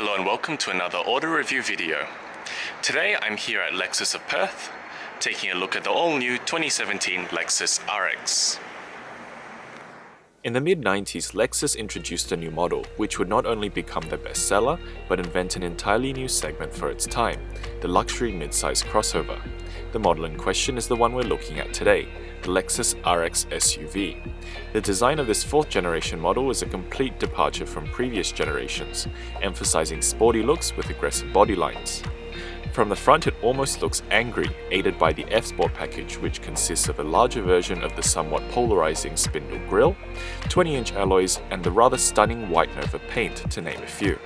Hello and welcome to another auto review video. Today I'm here at Lexus of Perth, taking a look at the all-new 2017 Lexus RX. In the mid-90s, Lexus introduced a new model, which would not only become their bestseller, but invent an entirely new segment for its time, the luxury mid-size crossover. The model in question is the one we're looking at today, the Lexus RX SUV. The design of this fourth generation model is a complete departure from previous generations, emphasizing sporty looks with aggressive body lines. From the front, it almost looks angry, aided by the F-Sport package, which consists of a larger version of the somewhat polarizing spindle grille, 20-inch alloys, and the rather stunning white Nova paint, to name a few.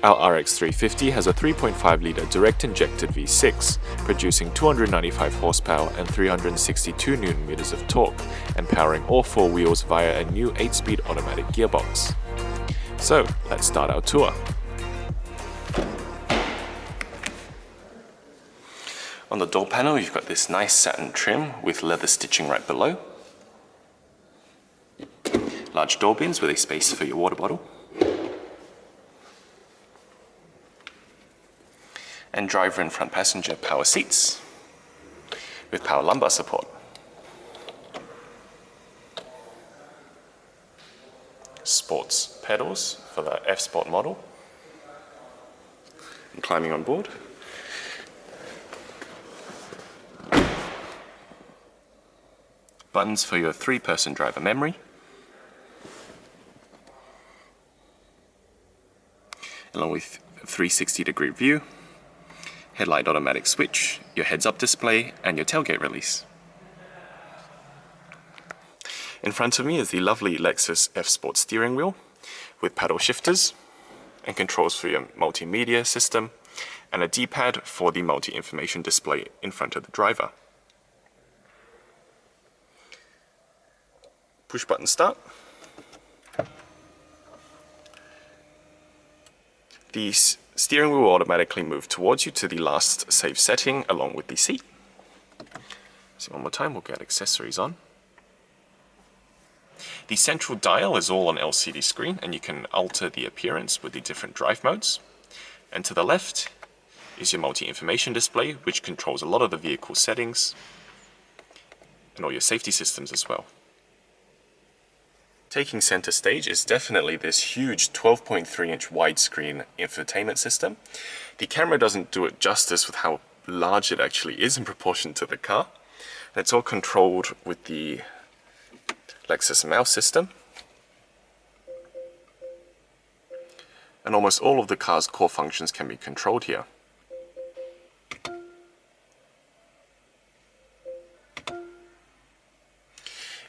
Our RX 350 has a 3.5-litre direct-injected V6, producing 295 horsepower and 362 Nm of torque, and powering all four wheels via a new 8-speed automatic gearbox. So, let's start our tour. On the door panel, you've got this nice satin trim with leather stitching right below. Large door bins with a space for your water bottle. And driver and front passenger power seats with power lumbar support. Sports pedals for the F-Sport model. And climbing on board. Buttons for your 3-person driver memory. Along with a 360-degree view, headlight automatic switch, your heads-up display, and your tailgate release. In front of me is the lovely Lexus F-Sport steering wheel with paddle shifters and controls for your multimedia system, and a D-pad for the multi-information display in front of the driver. Push button start. The steering wheel will automatically move towards you to the last saved setting along with the seat. So one more time, we'll get accessories on. The central dial is all on LCD screen, and you can alter the appearance with the different drive modes. And to the left is your multi-information display, which controls a lot of the vehicle settings and all your safety systems as well. Taking center stage is definitely this huge 12.3-inch widescreen infotainment system. The camera doesn't do it justice with how large it actually is in proportion to the car. And it's all controlled with the Lexus mouse system. And almost all of the car's core functions can be controlled here.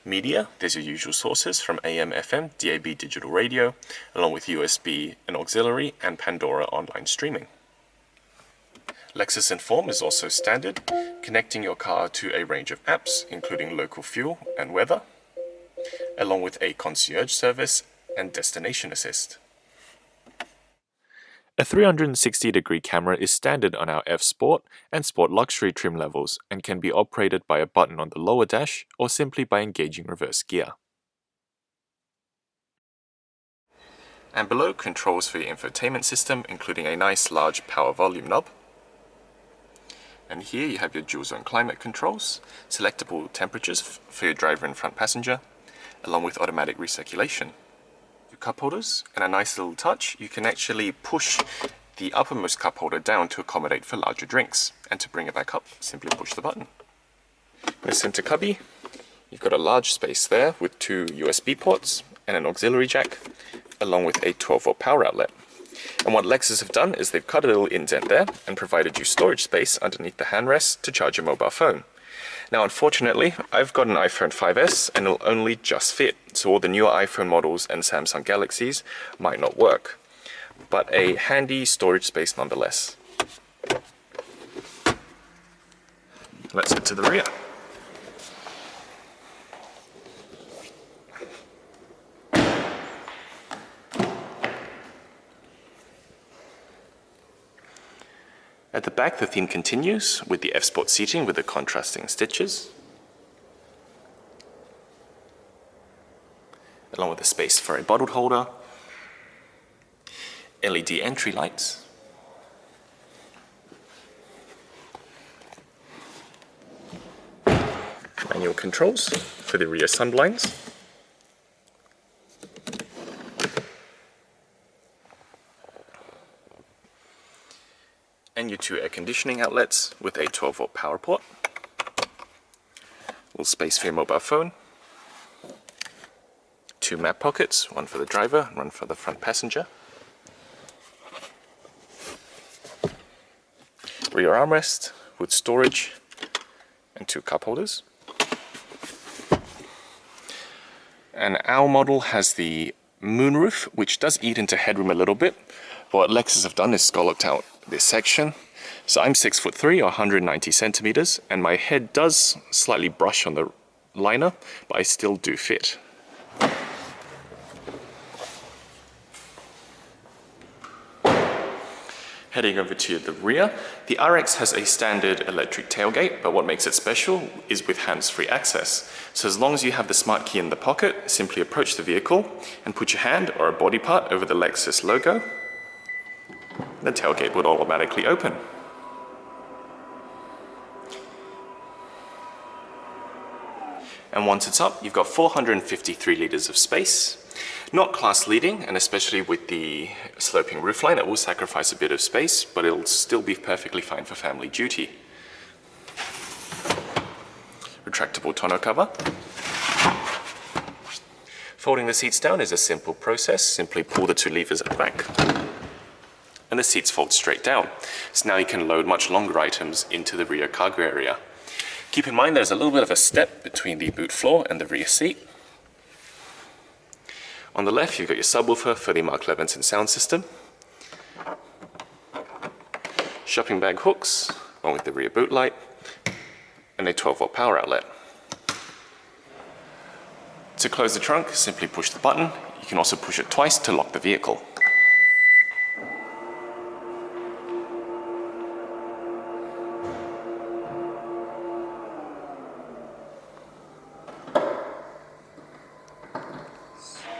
Media, there's your usual sources from AM, FM, DAB digital radio, along with USB and auxiliary and Pandora online streaming. Lexus Inform is also standard, connecting your car to a range of apps, including local fuel and weather, along with a concierge service and destination assist. A 360-degree camera is standard on our F-Sport and Sport Luxury trim levels and can be operated by a button on the lower dash or simply by engaging reverse gear. And below, controls for your infotainment system, including a nice large power volume knob. And here you have your dual zone climate controls, selectable temperatures for your driver and front passenger, along with automatic recirculation. Cup holders, and a nice little touch, you can actually push the uppermost cup holder down to accommodate for larger drinks, and to bring it back up, simply push the button. In the center cubby, you've got a large space there with 2 USB ports and an auxiliary jack, along with a 12-volt power outlet. And what Lexus have done is they've cut a little indent there and provided you storage space underneath the handrest to charge your mobile phone. Now, unfortunately, I've got an iPhone 5S and it'll only just fit, so all the newer iPhone models and Samsung Galaxies might not work. But a handy storage space nonetheless. Let's head to the rear. At the back, the theme continues with the F-Sport seating with the contrasting stitches, along with a space for a bottled holder, LED entry lights, manual controls for the rear sunblinds, and your 2 air conditioning outlets with a 12-volt power port, little space for your mobile phone, 2 map pockets, one for the driver and one for the front passenger, rear armrest with storage and 2 cup holders. And our model has the moonroof, which does eat into headroom a little bit. But what Lexus have done is scalloped out this section. So I'm 6'3" or 190 centimeters, and my head does slightly brush on the liner, but I still do fit. Heading over to the rear, the RX has a standard electric tailgate, but what makes it special is with hands-free access. So as long as you have the smart key in the pocket, simply approach the vehicle and put your hand or a body part over the Lexus logo. The tailgate would automatically open. And once it's up, you've got 453 liters of space. Not class leading, and especially with the sloping roofline, it will sacrifice a bit of space, but it'll still be perfectly fine for family duty. Retractable tonneau cover. Folding the seats down is a simple process. Simply pull the 2 levers at the back, and the seats fold straight down. So now you can load much longer items into the rear cargo area. Keep in mind there's a little bit of a step between the boot floor and the rear seat. On the left, you've got your subwoofer for the Mark Levinson sound system, shopping bag hooks, along with the rear boot light, and a 12-volt power outlet. To close the trunk, simply push the button. You can also push it twice to lock the vehicle.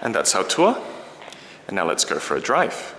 And that's our tour. And now let's go for a drive.